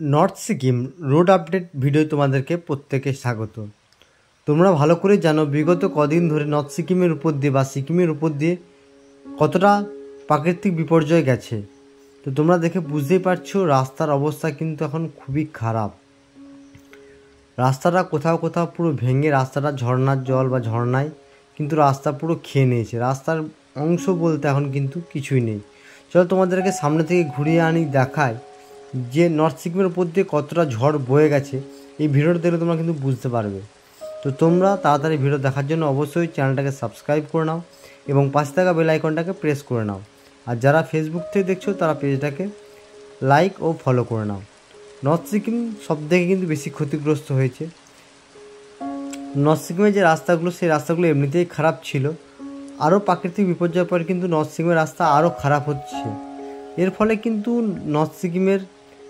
North Sikkim road update video তোমাদেরকে প্রত্যেকে স্বাগত। তোমরা ভালো করে জানো বিগত কদিন ধরে নর্থ সিকিমের উপর দিয়ে বা সিকিমের উপর দিয়ে কতটা প্রাকৃতিক বিপর্যয় গেছে। তো তোমরা দেখে বুঝতেই পারছো রাস্তার অবস্থা কিন্তু এখন খুবই খারাপ। রাস্তাটা কোথাও কোথাও পুরো ভেঙে রাস্তাটা ঝর্নার জল বা ঝর্নায় কিন্তু রাস্তা পুরো খেয়ে নিয়েছে। রাস্তার অংশ বলতে এখন কিন্তু কিছুই নেই। চলো তোমাদেরকে সামনে থেকে ঘুরিয়ে আনি দেখায় যে নর্থ সিকিমের উপর দিয়ে কতটা ঝড় বয়ে গেছে। এই ভিডিওটা দেখলে তোমরা কিন্তু বুঝতে পারবে। তো তোমরা তাড়াতাড়ি ভিডিও দেখার জন্য অবশ্যই চ্যানেলটাকে সাবস্ক্রাইব করে নাও এবং পাশে থাকা বেল আইকনটাকে প্রেস করে নাও। আর যারা ফেসবুক থেকে দেখছো তারা পেজটাকে লাইক ও ফলো করে নাও। নর্থ সিকিম সব থেকে কিন্তু বেশি ক্ষতিগ্রস্ত হয়েছে। নর্থ সিকিমের যে রাস্তাগুলো সেই রাস্তাগুলো এমনিতেই খারাপ ছিল, আরও প্রাকৃতিক বিপর্যয়ের পর কিন্তু নর্থ সিকিমের রাস্তা আরও খারাপ হচ্ছে। এর ফলে কিন্তু নর্থ সিকিমের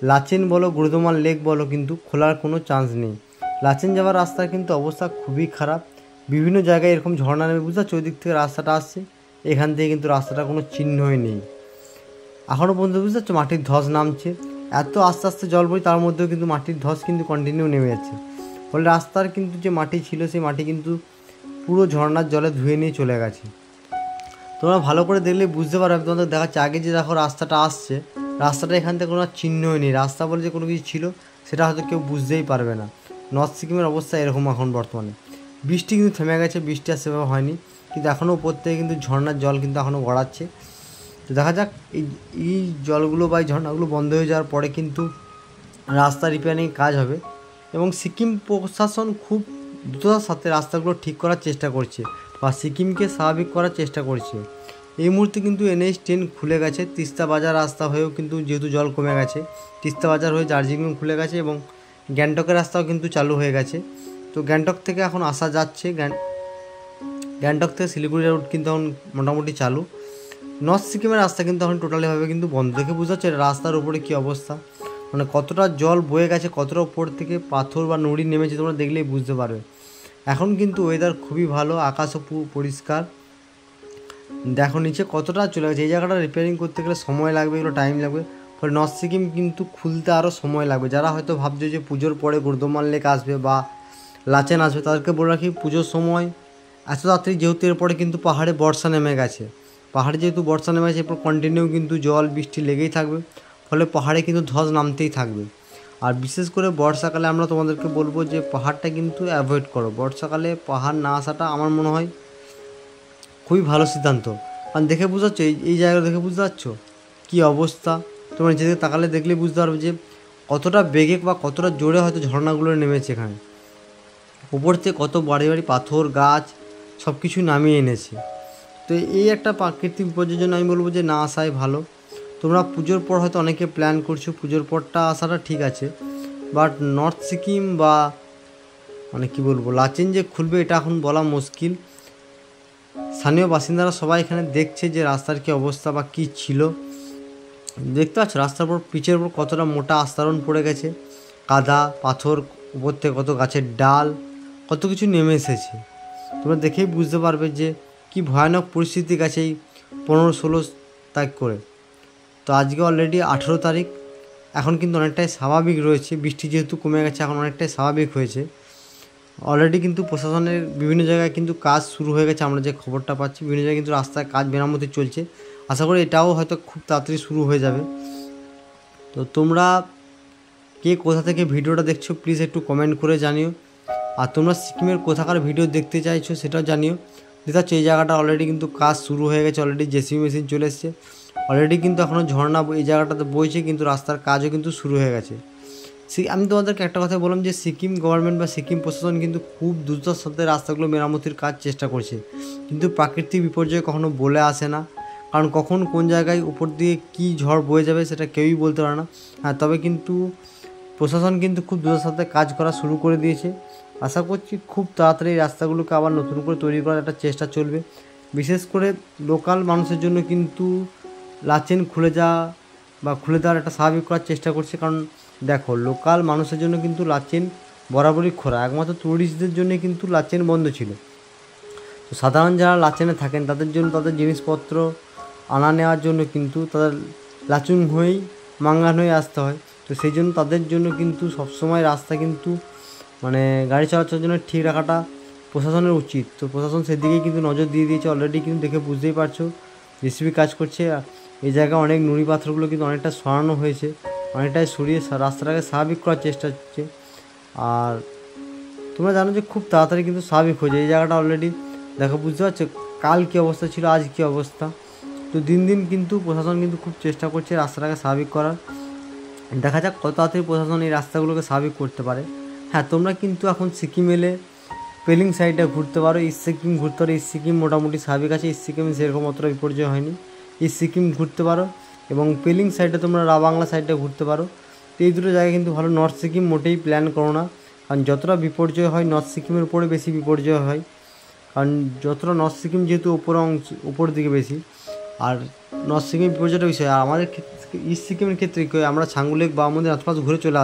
লাচেন বলো গুরুদোমান লেক বলো কিন্তু খোলার কোনো চান্স নেই। লাচেন যাওয়ার রাস্তার কিন্তু অবস্থা খুবই খারাপ। বিভিন্ন জায়গায় এরকম ঝর্ণা নেমে বুঝতে পারছো, ওই দিক থেকে রাস্তাটা আসছে, এখান থেকে কিন্তু রাস্তাটা কোনো চিহ্নই নেই এখনও পর্যন্ত। বুঝতে পারছো মাটির ধস নামছে, এত আস্তে আস্তে জল বই তার মধ্যেও কিন্তু মাটির ধস কিন্তু কন্টিনিউ নেমে যাচ্ছে। ফলে রাস্তার কিন্তু যে মাটি ছিল সেই মাটি কিন্তু পুরো ঝর্ণার জলে ধুয়ে নিয়ে চলে গেছে। তোমরা ভালো করে দেখলে বুঝতে পারবে। তোমাদের দেখাচ্ছে আগে যে দেখো রাস্তাটা আসছে, রাস্তাটা এখান থেকে কোনো চিহ্নই নেই। রাস্তা বলে যে কোনো কিছু ছিল সেটা হয়তো কেউ বুঝতেই পারবে না। নর্থ সিকিমের অবস্থা এরকম এখন বর্তমানে। বৃষ্টি কিন্তু থেমে গেছে, বৃষ্টি আর সেভাবে হয়নি, কিন্তু এখনও উপর থেকে কিন্তু ঝর্ণার জল কিন্তু এখনও গড়াচ্ছে। তো দেখা যাক এই জলগুলো বা এই ঝর্ণাগুলো বন্ধ হয়ে যাওয়ার পরে কিন্তু রাস্তা রিপেয়ারিং কাজ হবে এবং সিকিম প্রশাসন খুব দ্রুততার সাথে রাস্তাগুলো ঠিক করার চেষ্টা করছে বা সিকিমকে স্বাভাবিক করার চেষ্টা করছে। এই মুহূর্তে কিন্তু NH10 খুলে গেছে। তিস্তা বাজার রাস্তা হয়েও কিন্তু যেহেতু জল কমে গেছে, তিস্তা বাজার হয়ে দার্জিলিং খুলে গেছে এবং গ্যাংটকের রাস্তাও কিন্তু চালু হয়ে গেছে। তো গ্যাংটক থেকে এখন আসা যাচ্ছে, গ্যাংটক থেকে শিলিগুড়ি রুট কিন্তু এখন মোটামুটি চালু। নর্থ সিকিমের রাস্তা কিন্তু এখন টোটালিভাবে কিন্তু বন্ধ। দেখে বোঝা যাচ্ছে রাস্তার উপরে কী অবস্থা, মানে কতটা জল বয়ে গেছে, কতটা উপর থেকে পাথর বা নুড়ি নেমেছে তোমরা দেখলেই বুঝতে পারবে। এখন কিন্তু ওয়েদার খুবই ভালো, আকাশও পরিষ্কার। দেখো নিচে কতটা চলে গেছে। এই জায়গাটা রিপেয়ারিং করতে গেলে সময় লাগবে, এগুলো টাইম লাগবে। ফলে নর্থ সিকিম কিন্তু খুলতে আরও সময় লাগবে। যারা হয়তো ভাবছো যে পুজোর পরে গুরুদোমান লেক আসবে বা লাচেন আসবে, তাদেরকে বলে রাখি পুজোর সময় এত তাড়াতাড়ি যেহেতু এরপরে কিন্তু পাহাড়ে বর্ষা নেমে গেছে। পাহাড়ে যেহেতু বর্ষা নেমে গেছে এরপর কন্টিনিউ কিন্তু জল বৃষ্টি লেগেই থাকবে। ফলে পাহাড়ে কিন্তু ধস নামতেই থাকবে। আর বিশেষ করে বর্ষাকালে আমরা তোমাদেরকে বলবো যে পাহাড়টা কিন্তু অ্যাভয়েড করো। বর্ষাকালে পাহাড় না আসাটা আমার মনে হয় খুবই ভালো সিদ্ধান্ত। কারণ দেখে বুঝতে পারছো এই জায়গা দেখে বুঝতে পারছো কী অবস্থা। তোমরা যেদিকে তাকালে দেখলেই বুঝতে পারবে যে কতটা বেগে বা কতটা জোরে হয়তো ঝর্ণাগুলো নেমেছে এখানে। উপর থেকে কত বাড়ি বাড়ি পাথর গাছ সব কিছু নামিয়ে এনেছে। তো এই একটা প্রাকৃতিক বিপর্যয়ের জন্য আমি বলবো যে না আসাই ভালো। তোমরা পুজোর পর হয়তো অনেকে প্ল্যান করছো, পুজোর পরটা আসাটা ঠিক আছে, বাট নর্থ সিকিম বা মানে কী বলবো লাচেন যে খুলবে এটা এখন বলা মুশকিল। স্থানীয় বাসিন্দারা সবাই এখানে দেখছে যে রাস্তার কী অবস্থা বা কী ছিল। দেখতে পাচ্ছ রাস্তার উপর পিচের উপর কতটা মোটা আস্তরণ পড়ে গেছে, কাদা পাথর, উপর থেকে কত গাছের ডাল কত কিছু নেমে এসেছে। তোমরা দেখেই বুঝতে পারবে যে কি ভয়ানক পরিস্থিতি গেছে এই 15-16 তারিখ করে। তো আজকে অলরেডি 18 তারিখ, এখন কিন্তু অনেকটাই স্বাভাবিক রয়েছে। বৃষ্টি যেহেতু কমে গেছে এখন অনেকটাই স্বাভাবিক হয়েছে। অলরেডি কিন্তু প্রশাসনের বিভিন্ন জায়গায় কিন্তু কাজ শুরু হয়ে গেছে। আমরা যে খবরটা পাচ্ছি বিভিন্ন জায়গায় কিন্তু রাস্তায় কাজ মেরামতি চলছে। আশা করি এটাও হয়তো খুব তাড়াতাড়ি শুরু হয়ে যাবে। তো তোমরা কে কোথা থেকে ভিডিওটা দেখছো প্লিজ একটু কমেন্ট করে জানিও। আর তোমরা সিকিমের কোথাকার ভিডিও দেখতে চাইছো সেটাও জানিও। দেখতে পাচ্ছ এই জায়গাটা অলরেডি কিন্তু কাজ শুরু হয়ে গেছে, অলরেডি জেসিবি মেশিন চলে এসছে। অলরেডি কিন্তু এখনও ঝর্ণা এই জায়গাটাতে বইছে, কিন্তু রাস্তার কাজও কিন্তু শুরু হয়ে গেছে। আমি তোমাদেরকে একটা কথা বললাম যে সিকিম গভর্নমেন্ট বা সিকিম প্রশাসন কিন্তু খুব দ্রুততার সাথে রাস্তাগুলো মেরামতির কাজ চেষ্টা করছে, কিন্তু প্রাকৃতিক বিপর্যয় কখনো বলে আসে না। কারণ কখন কোন জায়গায় উপর দিয়ে কী ঝড় বয়ে যাবে সেটা কেউই বলতে পারে না। হ্যাঁ, তবে কিন্তু প্রশাসন কিন্তু খুব দ্রুততার সাথে কাজ করা শুরু করে দিয়েছে। আশা করছি খুব তাড়াতাড়ি রাস্তাগুলোকে আবার নতুন করে তৈরি করার একটা চেষ্টা চলবে। বিশেষ করে লোকাল মানুষের জন্য কিন্তু লাচেন খুলে দেওয়ার একটা স্বাভাবিক করার চেষ্টা করছে। কারণ দেখো লোকাল মানুষের জন্য কিন্তু লাচেন বরাবরই খোলা, একমাত্র ট্যুরিস্টদের জন্য কিন্তু লাচেন বন্ধ ছিল। তো সাধারণ যারা লাচেনে থাকেন তাদের জন্য তাদের জিনিসপত্র আনা নেওয়ার জন্য কিন্তু তাদের লাচুং হয়েই মাঙ্গান হয়ে আসতে হয়। তো তো সেই জন্য তাদের জন্য কিন্তু সবসময় রাস্তা কিন্তু মানে গাড়ি চলাচলের জন্য ঠিক রাখাটা প্রশাসনের উচিত। তো প্রশাসন সেদিকেই কিন্তু নজর দিয়ে দিয়েছে অলরেডি, কিন্তু দেখে বুঝতেই পারছো জেসিবি কাজ করছে। এই জায়গায় অনেক নুড়ি পাথরগুলো কিন্তু অনেকটা সরানো হয়েছে, অনেকটাই সরিয়ে রাস্তাটাকে স্বাভাবিক করার চেষ্টা হচ্ছে। আর তোমরা জানো যে খুব তাড়াতাড়ি কিন্তু স্বাভাবিক হয়ে যায় এই জায়গাটা। অলরেডি দেখো, বুঝতে পারছো কাল কী অবস্থা ছিল, আজ কী অবস্থা। তো দিন দিন কিন্তু প্রশাসন কিন্তু খুব চেষ্টা করছে রাস্তাটাকে স্বাভাবিক করার। দেখা যাক কত তাড়াতাড়ি প্রশাসন এই রাস্তাগুলোকে স্বাভাবিক করতে পারে। হ্যাঁ, তোমরা কিন্তু এখন সিকিম এলে পেলিং সাইডে ঘুরতে পারো, ইস্ট সিকিম ঘুরতে পারো। ইস্ট সিকিম মোটামুটি স্বাভাবিক আছে, ইস্ট সিকিমে সেরকম অতটা বিপর্যয় হয়নি। ইস্ট সিকিম ঘুরতে পারো এবং পেলিং সাইডে তোমরা রাবাংলা সাইডে ঘুরতে পারো। তো এই দুটো জায়গা কিন্তু ভালো। নর্থ সিকিম মোটেই প্ল্যান করো না, কারণ যতটা বিপর্যয় হয় নর্থ সিকিমের উপরে বেশি বিপর্যয় হয়। কারণ যতটা নর্থ সিকিম যেহেতু উপর দিকে বেশি, আর নর্থ সিকিম বিপর্যয়টা বেশি হয়। আর আমাদের ক্ষেত্রে ইস্ট সিকিমের ক্ষেত্রে আমরা ছাঙ্গু লেক বা আমাদের আশপাশ ঘুরে চলে আসি।